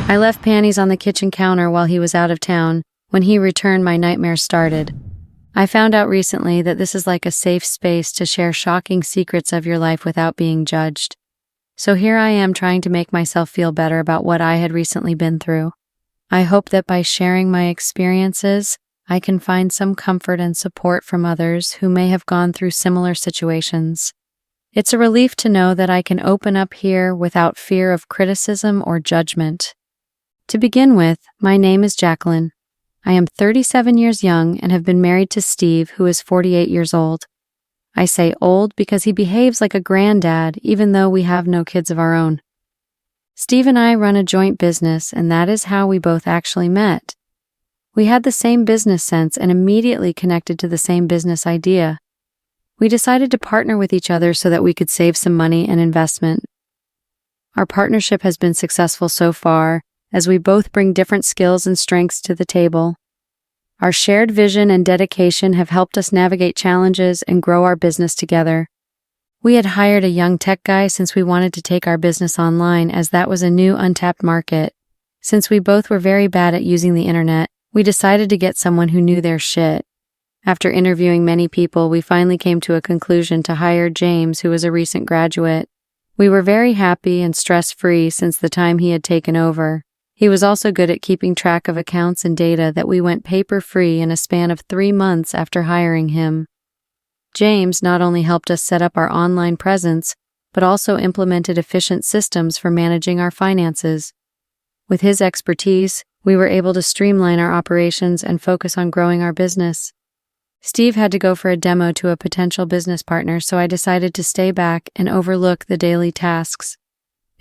I left panties on the kitchen counter while he was out of town. When he returned, my nightmare started. I found out recently that this is like a safe space to share shocking secrets of your life without being judged. So here I am trying to make myself feel better about what I had recently been through. I hope that by sharing my experiences, I can find some comfort and support from others who may have gone through similar situations. It's a relief to know that I can open up here without fear of criticism or judgment. To begin with, my name is Jacqueline. I am 37 years young and have been married to Steve, who is 48 years old. I say old because he behaves like a granddad, even though we have no kids of our own. Steve and I run a joint business, and that is how we both actually met. We had the same business sense and immediately connected to the same business idea. We decided to partner with each other so that we could save some money and investment. Our partnership has been successful so far, as we both bring different skills and strengths to the table. Our shared vision and dedication have helped us navigate challenges and grow our business together. We had hired a young tech guy since we wanted to take our business online, as that was a new untapped market. Since we both were very bad at using the internet, we decided to get someone who knew their shit. After interviewing many people, we finally came to a conclusion to hire James, who was a recent graduate. We were very happy and stress-free since the time he had taken over. He was also good at keeping track of accounts and data that we went paper-free in a span of 3 months after hiring him. James not only helped us set up our online presence, but also implemented efficient systems for managing our finances. With his expertise, we were able to streamline our operations and focus on growing our business. Steve had to go for a demo to a potential business partner, so I decided to stay back and overlook the daily tasks.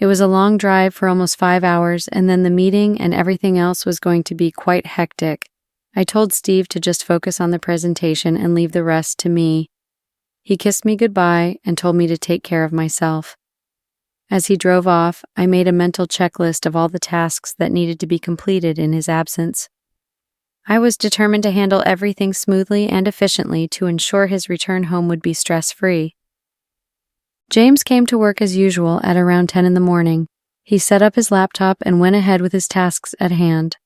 It was a long drive for almost 5 hours, and then the meeting and everything else was going to be quite hectic. I told Steve to just focus on the presentation and leave the rest to me. He kissed me goodbye and told me to take care of myself. As he drove off, I made a mental checklist of all the tasks that needed to be completed in his absence. I was determined to handle everything smoothly and efficiently to ensure his return home would be stress-free. James came to work as usual at around 10 in the morning. He set up his laptop and went ahead with his tasks at hand.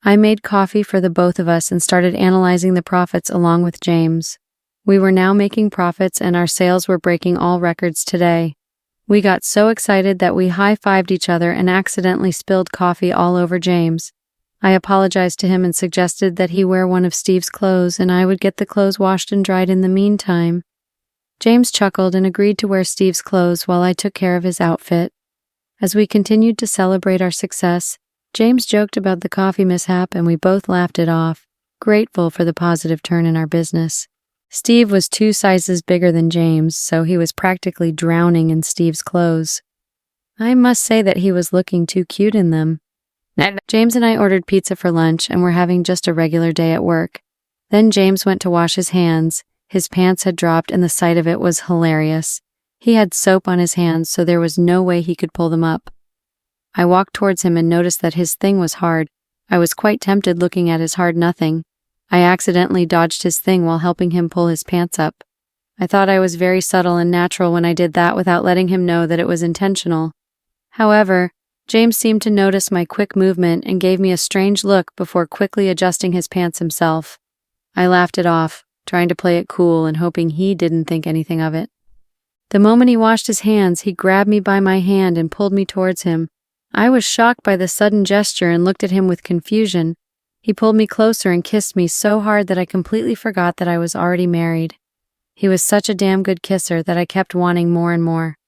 I made coffee for the both of us and started analyzing the profits along with James. We were now making profits and our sales were breaking all records today. We got so excited that we high-fived each other and accidentally spilled coffee all over James. I apologized to him and suggested that he wear one of Steve's clothes and I would get the clothes washed and dried in the meantime. James chuckled and agreed to wear Steve's clothes while I took care of his outfit. As we continued to celebrate our success, James joked about the coffee mishap and we both laughed it off, grateful for the positive turn in our business. Steve was 2 sizes bigger than James, so he was practically drowning in Steve's clothes. I must say that he was looking too cute in them. James and I ordered pizza for lunch and were having just a regular day at work. Then James went to wash his hands. His pants had dropped and the sight of it was hilarious. He had soap on his hands, so there was no way he could pull them up. I walked towards him and noticed that his thing was hard. I was quite tempted looking at his hard nothing. I accidentally dodged his thing while helping him pull his pants up. I thought I was very subtle and natural when I did that without letting him know that it was intentional. However, James seemed to notice my quick movement and gave me a strange look before quickly adjusting his pants himself. I laughed it off, trying to play it cool and hoping he didn't think anything of it. The moment he washed his hands, he grabbed me by my hand and pulled me towards him. I was shocked by the sudden gesture and looked at him with confusion. He pulled me closer and kissed me so hard that I completely forgot that I was already married. He was such a damn good kisser that I kept wanting more and more.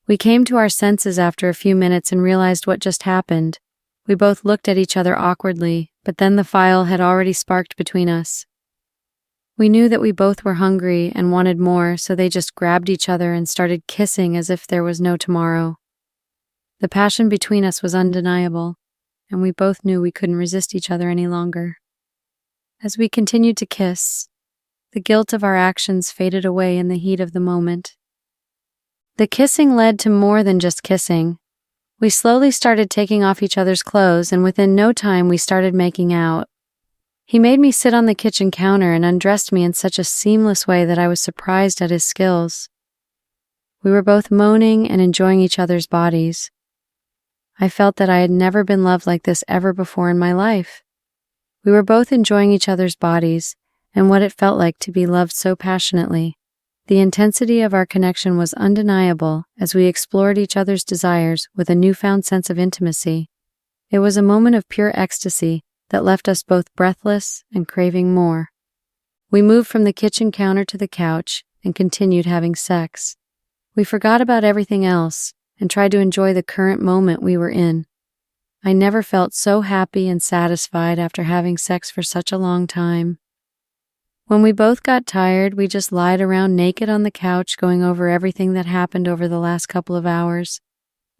We came to our senses after a few minutes and realized what just happened. We both looked at each other awkwardly, but then the fire had already sparked between us. We knew that we both were hungry and wanted more, so they just grabbed each other and started kissing as if there was no tomorrow. The passion between us was undeniable, and we both knew we couldn't resist each other any longer. As we continued to kiss, the guilt of our actions faded away in the heat of the moment. The kissing led to more than just kissing. We slowly started taking off each other's clothes, and within no time we started making out. He made me sit on the kitchen counter and undressed me in such a seamless way that I was surprised at his skills. We were both moaning and enjoying each other's bodies. I felt that I had never been loved like this ever before in my life. We were both enjoying each other's bodies and what it felt like to be loved so passionately. The intensity of our connection was undeniable as we explored each other's desires with a newfound sense of intimacy. It was a moment of pure ecstasy that left us both breathless and craving more. We moved from the kitchen counter to the couch and continued having sex. We forgot about everything else and tried to enjoy the current moment we were in. I never felt so happy and satisfied after having sex for such a long time. When we both got tired, we just lied around naked on the couch going over everything that happened over the last couple of hours.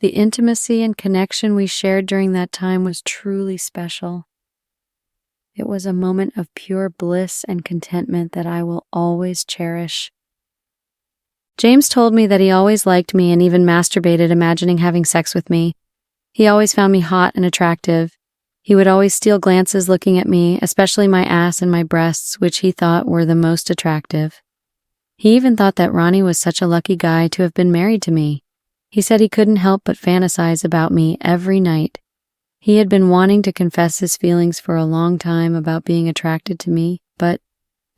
The intimacy and connection we shared during that time was truly special. It was a moment of pure bliss and contentment that I will always cherish. James told me that he always liked me and even masturbated imagining having sex with me. He always found me hot and attractive. He would always steal glances looking at me, especially my ass and my breasts, which he thought were the most attractive. He even thought that Ronnie was such a lucky guy to have been married to me. He said he couldn't help but fantasize about me every night. He had been wanting to confess his feelings for a long time about being attracted to me, but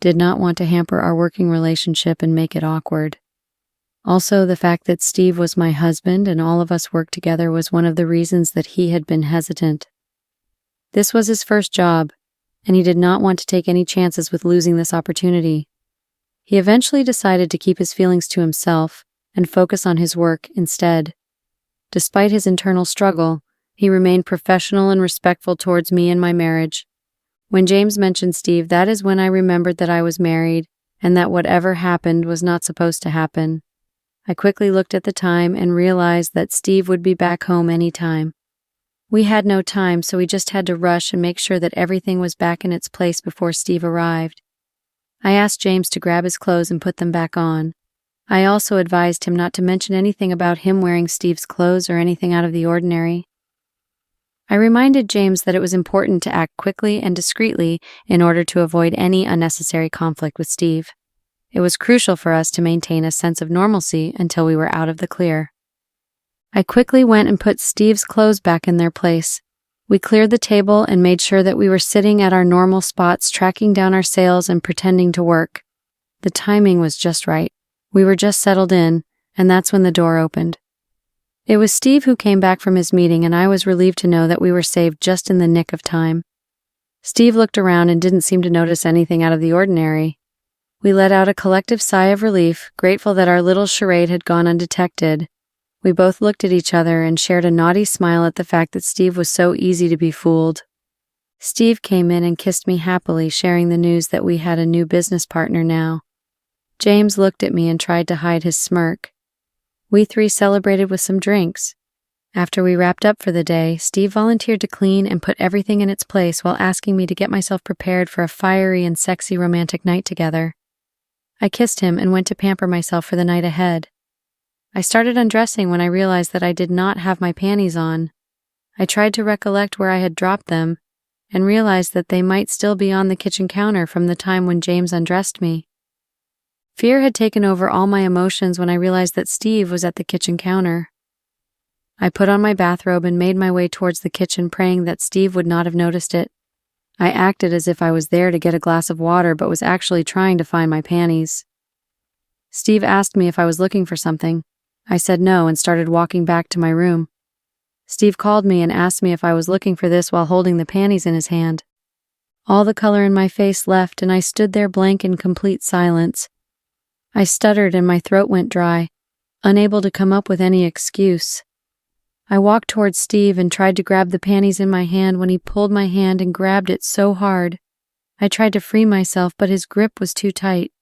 did not want to hamper our working relationship and make it awkward. Also, the fact that Steve was my husband and all of us worked together was one of the reasons that he had been hesitant. This was his first job, and he did not want to take any chances with losing this opportunity. He eventually decided to keep his feelings to himself and focus on his work instead. Despite his internal struggle, he remained professional and respectful towards me and my marriage. When James mentioned Steve, that is when I remembered that I was married and that whatever happened was not supposed to happen. I quickly looked at the time and realized that Steve would be back home any time. We had no time, so we just had to rush and make sure that everything was back in its place before Steve arrived. I asked James to grab his clothes and put them back on. I also advised him not to mention anything about him wearing Steve's clothes or anything out of the ordinary. I reminded James that it was important to act quickly and discreetly in order to avoid any unnecessary conflict with Steve. It was crucial for us to maintain a sense of normalcy until we were out of the clear. I quickly went and put Steve's clothes back in their place. We cleared the table and made sure that we were sitting at our normal spots, tracking down our sales and pretending to work. The timing was just right. We were just settled in, and that's when the door opened. It was Steve who came back from his meeting, and I was relieved to know that we were saved just in the nick of time. Steve looked around and didn't seem to notice anything out of the ordinary. We let out a collective sigh of relief, grateful that our little charade had gone undetected. We both looked at each other and shared a naughty smile at the fact that Steve was so easy to be fooled. Steve came in and kissed me happily, sharing the news that we had a new business partner now. James looked at me and tried to hide his smirk. We three celebrated with some drinks. After we wrapped up for the day, Steve volunteered to clean and put everything in its place while asking me to get myself prepared for a fiery and sexy romantic night together. I kissed him and went to pamper myself for the night ahead. I started undressing when I realized that I did not have my panties on. I tried to recollect where I had dropped them and realized that they might still be on the kitchen counter from the time when James undressed me. Fear had taken over all my emotions when I realized that Steve was at the kitchen counter. I put on my bathrobe and made my way towards the kitchen, praying that Steve would not have noticed it. I acted as if I was there to get a glass of water, but was actually trying to find my panties. Steve asked me if I was looking for something. I said no and started walking back to my room. Steve called me and asked me if I was looking for this while holding the panties in his hand. All the color in my face left, and I stood there blank in complete silence. I stuttered and my throat went dry, unable to come up with any excuse. I walked towards Steve and tried to grab the panties in my hand when he pulled my hand and grabbed it so hard. I tried to free myself, but his grip was too tight.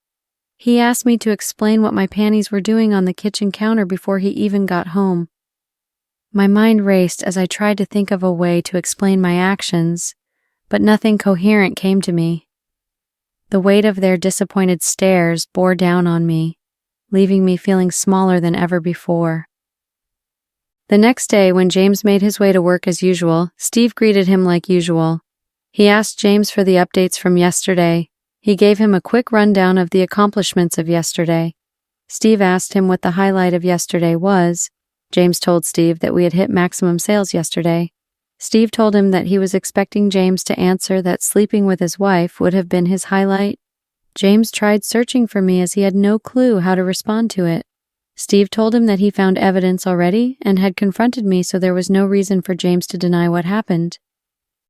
He asked me to explain what my panties were doing on the kitchen counter before he even got home. My mind raced as I tried to think of a way to explain my actions, but nothing coherent came to me. The weight of their disappointed stares bore down on me, leaving me feeling smaller than ever before. The next day, when James made his way to work as usual, Steve greeted him like usual. He asked James for the updates from yesterday. He gave him a quick rundown of the accomplishments of yesterday. Steve asked him what the highlight of yesterday was. James told Steve that we had hit maximum sales yesterday. Steve told him that he was expecting James to answer that sleeping with his wife would have been his highlight. James tried searching for me as he had no clue how to respond to it. Steve told him that he found evidence already and had confronted me, so there was no reason for James to deny what happened.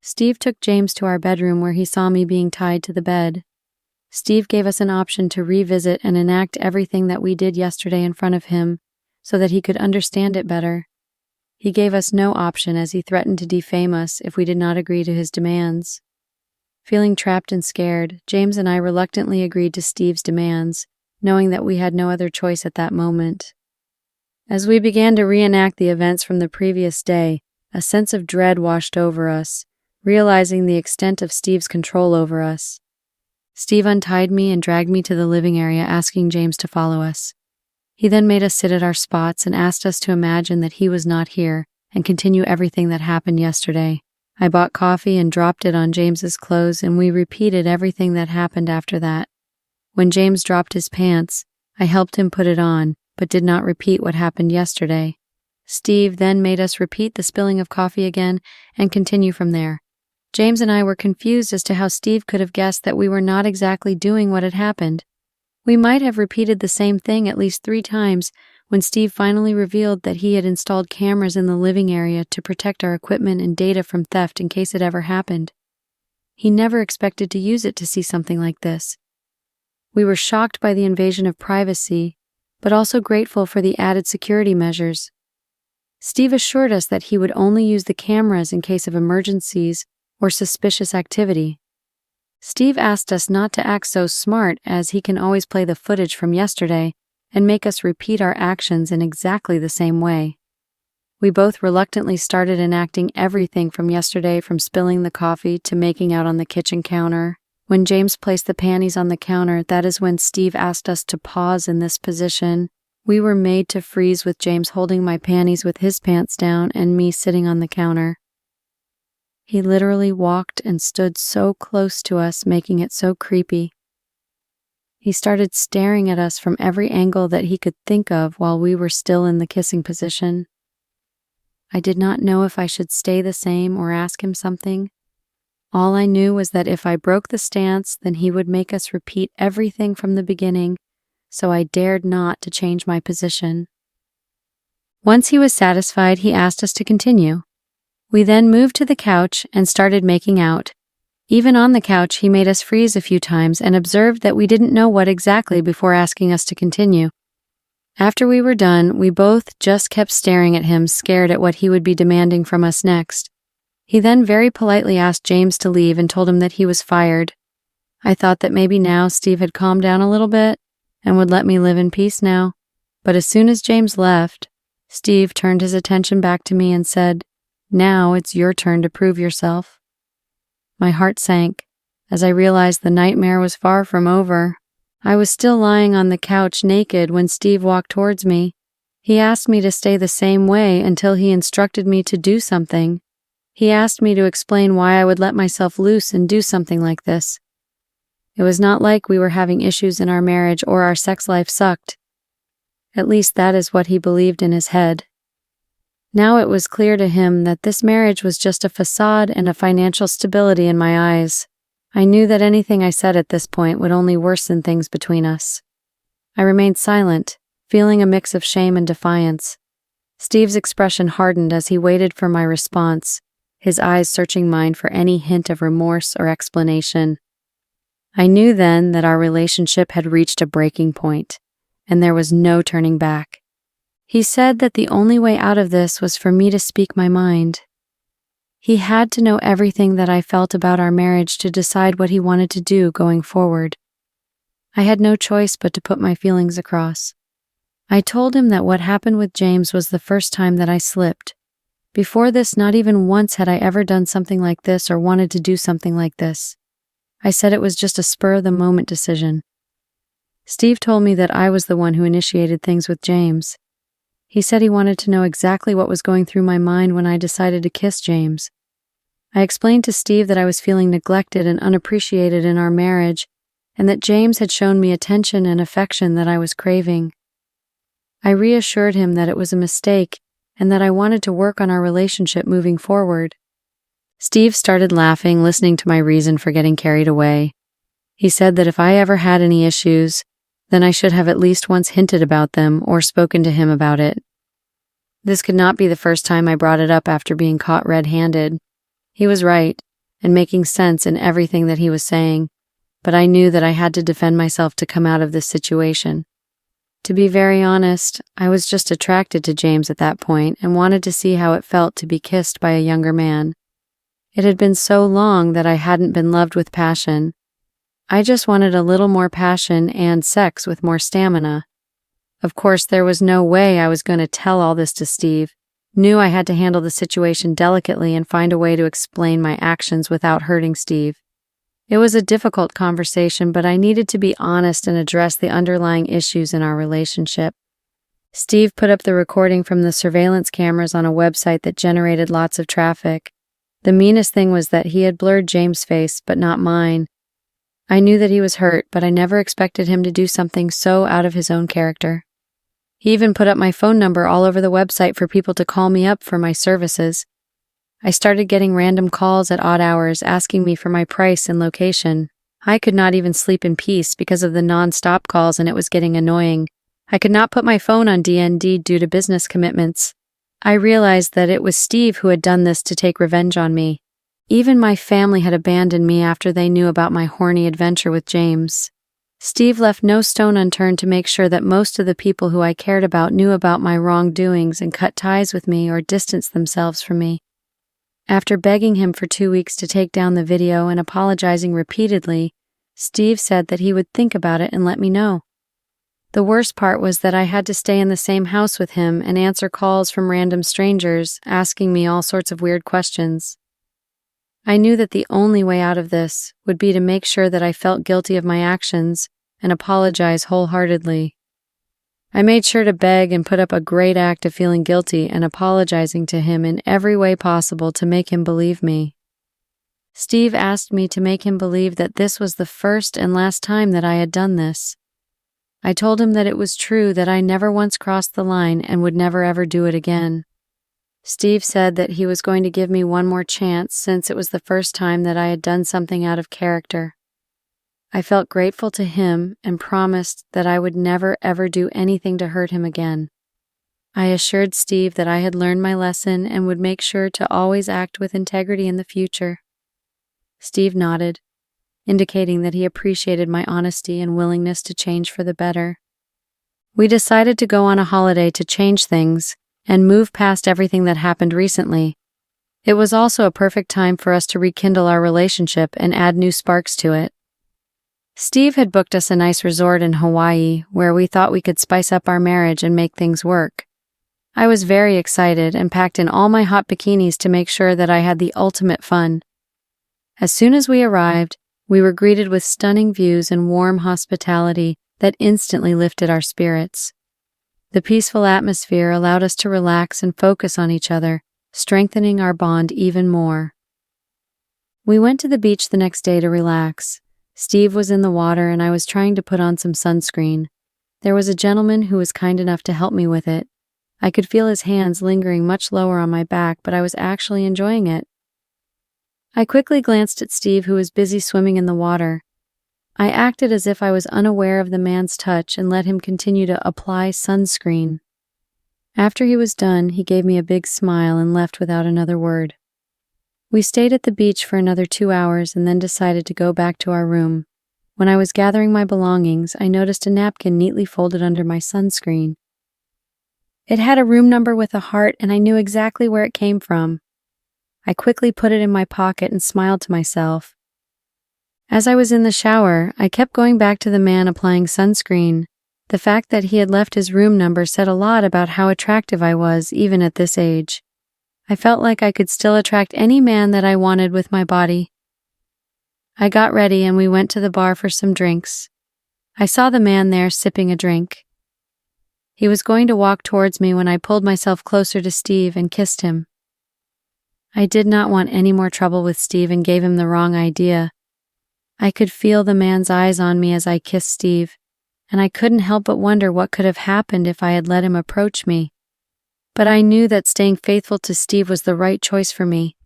Steve took James to our bedroom where he saw me being tied to the bed. Steve gave us an option to revisit and enact everything that we did yesterday in front of him so that he could understand it better. He gave us no option as he threatened to defame us if we did not agree to his demands. Feeling trapped and scared, James and I reluctantly agreed to Steve's demands, knowing that we had no other choice at that moment. As we began to reenact the events from the previous day, a sense of dread washed over us, realizing the extent of Steve's control over us. Steve untied me and dragged me to the living area, asking James to follow us. He then made us sit at our spots and asked us to imagine that he was not here and continue everything that happened yesterday. I bought coffee and dropped it on James's clothes, and we repeated everything that happened after that. When James dropped his pants, I helped him put it on, but did not repeat what happened yesterday. Steve then made us repeat the spilling of coffee again and continue from there. James and I were confused as to how Steve could have guessed that we were not exactly doing what had happened. We might have repeated the same thing at least 3 times when Steve finally revealed that he had installed cameras in the living area to protect our equipment and data from theft in case it ever happened. He never expected to use it to see something like this. We were shocked by the invasion of privacy, but also grateful for the added security measures. Steve assured us that he would only use the cameras in case of emergencies or suspicious activity. Steve asked us not to act so smart, as he can always play the footage from yesterday and make us repeat our actions in exactly the same way. We both reluctantly started enacting everything from yesterday, from spilling the coffee to making out on the kitchen counter. When James placed the panties on the counter, that is when Steve asked us to pause in this position. We were made to freeze with James holding my panties with his pants down and me sitting on the counter. He literally walked and stood so close to us, making it so creepy. He started staring at us from every angle that he could think of while we were still in the kissing position. I did not know if I should stay the same or ask him something. All I knew was that if I broke the stance, then he would make us repeat everything from the beginning, so I dared not to change my position. Once he was satisfied, he asked us to continue. We then moved to the couch and started making out. Even on the couch, he made us freeze a few times and observed that we didn't know what exactly before asking us to continue. After we were done, we both just kept staring at him, scared at what he would be demanding from us next. He then very politely asked James to leave and told him that he was fired. I thought that maybe now Steve had calmed down a little bit and would let me live in peace now. But as soon as James left, Steve turned his attention back to me and said, "Now it's your turn to prove yourself." My heart sank as I realized the nightmare was far from over. I was still lying on the couch naked when Steve walked towards me. He asked me to stay the same way until he instructed me to do something. He asked me to explain why I would let myself loose and do something like this. It was not like we were having issues in our marriage or our sex life sucked. At least that is what he believed in his head. Now it was clear to him that this marriage was just a facade and a financial stability in my eyes. I knew that anything I said at this point would only worsen things between us. I remained silent, feeling a mix of shame and defiance. Steve's expression hardened as he waited for my response, his eyes searching mine for any hint of remorse or explanation. I knew then that our relationship had reached a breaking point, and there was no turning back. He said that the only way out of this was for me to speak my mind. He had to know everything that I felt about our marriage to decide what he wanted to do going forward. I had no choice but to put my feelings across. I told him that what happened with James was the first time that I slipped. Before this, not even once had I ever done something like this or wanted to do something like this. I said it was just a spur-of-the-moment decision. Steve told me that I was the one who initiated things with James. He said he wanted to know exactly what was going through my mind when I decided to kiss James. I explained to Steve that I was feeling neglected and unappreciated in our marriage, and that James had shown me attention and affection that I was craving. I reassured him that it was a mistake and that I wanted to work on our relationship moving forward. Steve started laughing, listening to my reason for getting carried away. He said that if I ever had any issues, then I should have at least once hinted about them or spoken to him about it. This could not be the first time I brought it up after being caught red-handed. He was right, and making sense in everything that he was saying, but I knew that I had to defend myself to come out of this situation. To be very honest, I was just attracted to James at that point and wanted to see how it felt to be kissed by a younger man. It had been so long that I hadn't been loved with passion. I just wanted a little more passion and sex with more stamina. Of course, there was no way I was going to tell all this to Steve. Knew I had to handle the situation delicately and find a way to explain my actions without hurting Steve. It was a difficult conversation, but I needed to be honest and address the underlying issues in our relationship. Steve put up the recording from the surveillance cameras on a website that generated lots of traffic. The meanest thing was that he had blurred James' face, but not mine. I knew that he was hurt, but I never expected him to do something so out of his own character. He even put up my phone number all over the website for people to call me up for my services. I started getting random calls at odd hours asking me for my price and location. I could not even sleep in peace because of the non-stop calls, and it was getting annoying. I could not put my phone on DND due to business commitments. I realized that it was Steve who had done this to take revenge on me. Even my family had abandoned me after they knew about my horny adventure with James. Steve left no stone unturned to make sure that most of the people who I cared about knew about my wrongdoings and cut ties with me or distanced themselves from me. After begging him for 2 weeks to take down the video and apologizing repeatedly, Steve said that he would think about it and let me know. The worst part was that I had to stay in the same house with him and answer calls from random strangers asking me all sorts of weird questions. I knew that the only way out of this would be to make sure that I felt guilty of my actions and apologize wholeheartedly. I made sure to beg and put up a great act of feeling guilty and apologizing to him in every way possible to make him believe me. Steve asked me to make him believe that this was the first and last time that I had done this. I told him that it was true, that I never once crossed the line and would never ever do it again. Steve said that he was going to give me one more chance since it was the first time that I had done something out of character. I felt grateful to him and promised that I would never ever do anything to hurt him again. I assured Steve that I had learned my lesson and would make sure to always act with integrity in the future. Steve nodded, indicating that he appreciated my honesty and willingness to change for the better. We decided to go on a holiday to change things and move past everything that happened recently. It was also a perfect time for us to rekindle our relationship and add new sparks to it. Steve had booked us a nice resort in Hawaii where we thought we could spice up our marriage and make things work. I was very excited and packed in all my hot bikinis to make sure that I had the ultimate fun. As soon as we arrived, we were greeted with stunning views and warm hospitality that instantly lifted our spirits. The peaceful atmosphere allowed us to relax and focus on each other, strengthening our bond even more. We went to the beach the next day to relax. Steve was in the water and I was trying to put on some sunscreen. There was a gentleman who was kind enough to help me with it. I could feel his hands lingering much lower on my back, but I was actually enjoying it. I quickly glanced at Steve, who was busy swimming in the water. I acted as if I was unaware of the man's touch and let him continue to apply sunscreen. After he was done, he gave me a big smile and left without another word. We stayed at the beach for another 2 hours and then decided to go back to our room. When I was gathering my belongings, I noticed a napkin neatly folded under my sunscreen. It had a room number with a heart, and I knew exactly where it came from. I quickly put it in my pocket and smiled to myself. As I was in the shower, I kept going back to the man applying sunscreen. The fact that he had left his room number said a lot about how attractive I was, even at this age. I felt like I could still attract any man that I wanted with my body. I got ready and we went to the bar for some drinks. I saw the man there sipping a drink. He was going to walk towards me when I pulled myself closer to Steve and kissed him. I did not want any more trouble with Steve and gave him the wrong idea. I could feel the man's eyes on me as I kissed Steve, and I couldn't help but wonder what could have happened if I had let him approach me. but I knew that staying faithful to Steve was the right choice for me.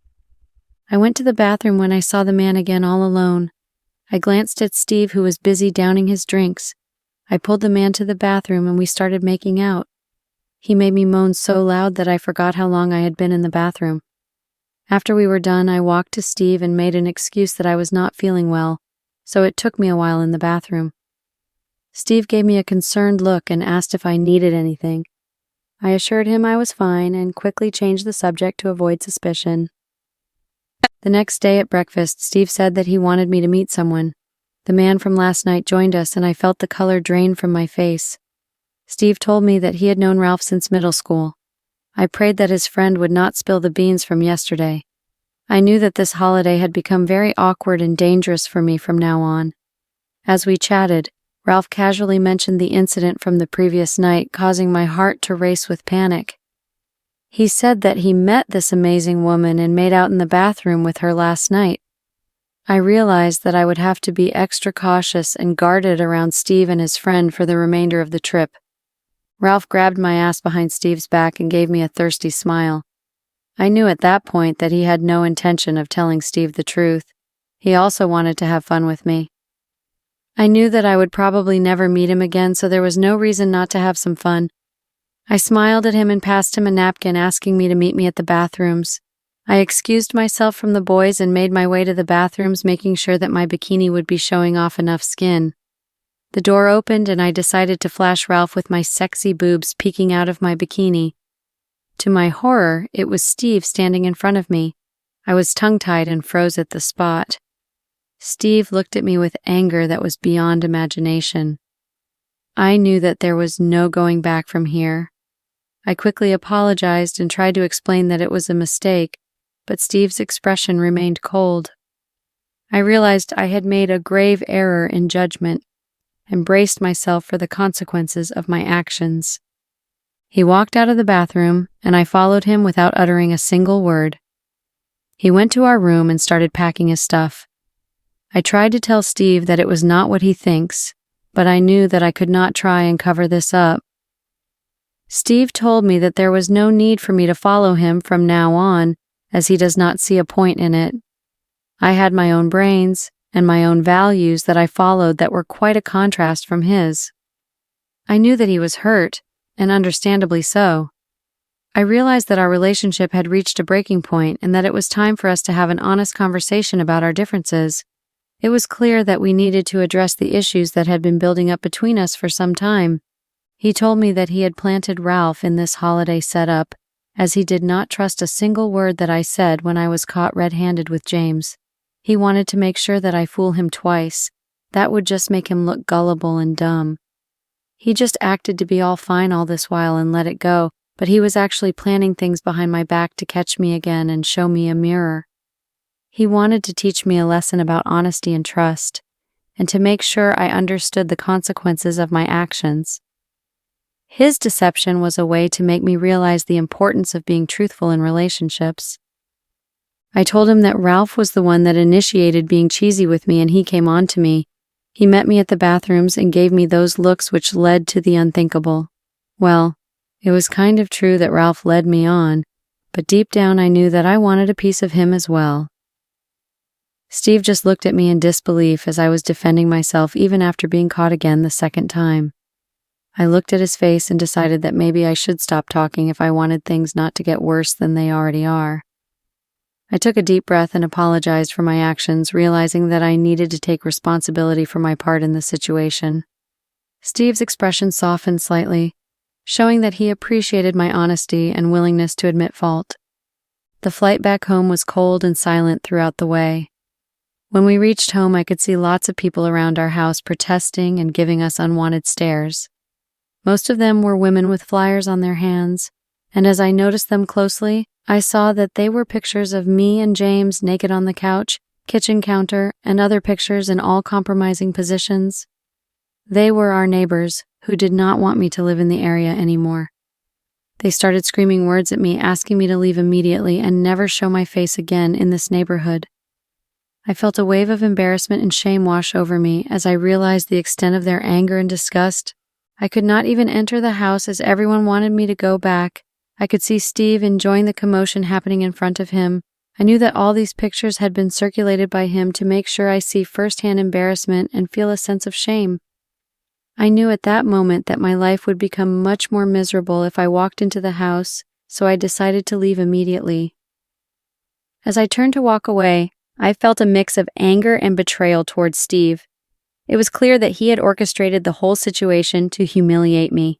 I went to the bathroom when I saw the man again all alone. I glanced at Steve, who was busy downing his drinks. I pulled the man to the bathroom and we started making out. He made me moan so loud that I forgot how long I had been in the bathroom. After we were done, I walked to Steve and made an excuse that I was not feeling well, so it took me a while in the bathroom. Steve gave me a concerned look and asked if I needed anything. I assured him I was fine and quickly changed the subject to avoid suspicion. The next day at breakfast, Steve said that he wanted me to meet someone. The man from last night joined us and I felt the color drain from my face. Steve told me that he had known Ralph since middle school. I prayed that his friend would not spill the beans from yesterday. I knew that this holiday had become very awkward and dangerous for me from now on. As we chatted, Ralph casually mentioned the incident from the previous night, causing my heart to race with panic. He said that he met this amazing woman and made out in the bathroom with her last night. I realized that I would have to be extra cautious and guarded around Steve and his friend for the remainder of the trip. Ralph grabbed my ass behind Steve's back and gave me a thirsty smile. I knew at that point that he had no intention of telling Steve the truth. He also wanted to have fun with me. I knew that I would probably never meet him again, so there was no reason not to have some fun. I smiled at him and passed him a napkin, asking me to meet me at the bathrooms. I excused myself from the boys and made my way to the bathrooms, making sure that my bikini would be showing off enough skin. The door opened and I decided to flash Ralph with my sexy boobs peeking out of my bikini. To my horror, it was Steve standing in front of me. I was tongue-tied and froze at the spot. Steve looked at me with anger that was beyond imagination. I knew that there was no going back from here. I quickly apologized and tried to explain that it was a mistake, but Steve's expression remained cold. I realized I had made a grave error in judgment and braced myself for the consequences of my actions. He walked out of the bathroom, and I followed him without uttering a single word. He went to our room and started packing his stuff. I tried to tell Steve that it was not what he thinks, but I knew that I could not try and cover this up. Steve told me that there was no need for me to follow him from now on, as he does not see a point in it. I had my own brains and my own values that I followed that were quite a contrast from his. I knew that he was hurt, and understandably so. I realized that our relationship had reached a breaking point and that it was time for us to have an honest conversation about our differences. It was clear that we needed to address the issues that had been building up between us for some time. He told me that he had planted Ralph in this holiday setup, as he did not trust a single word that I said when I was caught red-handed with James. He wanted to make sure that I fool him twice. That would just make him look gullible and dumb. He just acted to be all fine all this while and let it go, but he was actually planning things behind my back to catch me again and show me a mirror. He wanted to teach me a lesson about honesty and trust, and to make sure I understood the consequences of my actions. His deception was a way to make me realize the importance of being truthful in relationships. I told him that Ralph was the one that initiated being cheesy with me and he came on to me. He met me at the bathrooms and gave me those looks which led to the unthinkable. Well, it was kind of true that Ralph led me on, but deep down I knew that I wanted a piece of him as well. Steve just looked at me in disbelief as I was defending myself even after being caught again the second time. I looked at his face and decided that maybe I should stop talking if I wanted things not to get worse than they already are. I took a deep breath and apologized for my actions, realizing that I needed to take responsibility for my part in the situation. Steve's expression softened slightly, showing that he appreciated my honesty and willingness to admit fault. The flight back home was cold and silent throughout the way. When we reached home, I could see lots of people around our house protesting and giving us unwanted stares. Most of them were women with flyers on their hands, and as I noticed them closely, I saw that they were pictures of me and James naked on the couch, kitchen counter, and other pictures in all compromising positions. They were our neighbors, who did not want me to live in the area anymore. They started screaming words at me, asking me to leave immediately and never show my face again in this neighborhood. I felt a wave of embarrassment and shame wash over me as I realized the extent of their anger and disgust. I could not even enter the house as everyone wanted me to go back. I could see Steve enjoying the commotion happening in front of him. I knew that all these pictures had been circulated by him to make sure I see firsthand embarrassment and feel a sense of shame. I knew at that moment that my life would become much more miserable if I walked into the house, so I decided to leave immediately. As I turned to walk away, I felt a mix of anger and betrayal towards Steve. It was clear that he had orchestrated the whole situation to humiliate me.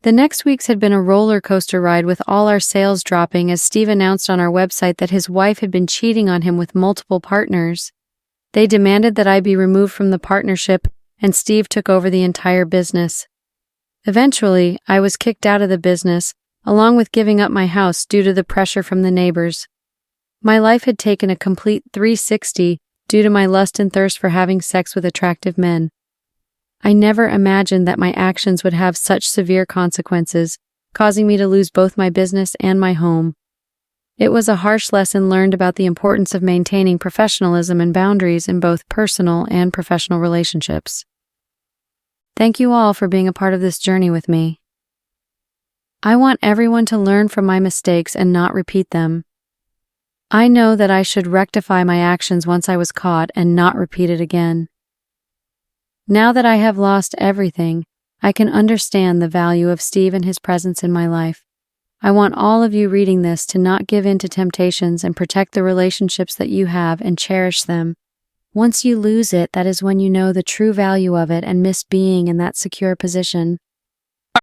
The next weeks had been a roller coaster ride, with all our sales dropping as Steve announced on our website that his wife had been cheating on him with multiple partners. They demanded that I be removed from the partnership, and Steve took over the entire business. Eventually, I was kicked out of the business, along with giving up my house due to the pressure from the neighbors. My life had taken a complete 360 due to my lust and thirst for having sex with attractive men. I never imagined that my actions would have such severe consequences, causing me to lose both my business and my home. It was a harsh lesson learned about the importance of maintaining professionalism and boundaries in both personal and professional relationships. Thank you all for being a part of this journey with me. I want everyone to learn from my mistakes and not repeat them. I know that I should rectify my actions once I was caught and not repeat it again. Now that I have lost everything, I can understand the value of Steve and his presence in my life. I want all of you reading this to not give in to temptations and protect the relationships that you have and cherish them. Once you lose it, that is when you know the true value of it and miss being in that secure position.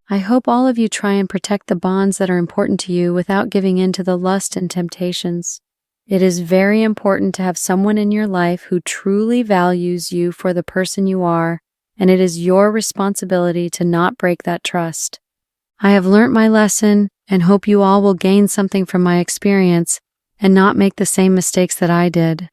I hope all of you try and protect the bonds that are important to you without giving in to the lust and temptations. It is very important to have someone in your life who truly values you for the person you are, and it is your responsibility to not break that trust. I have learnt my lesson and hope you all will gain something from my experience and not make the same mistakes that I did.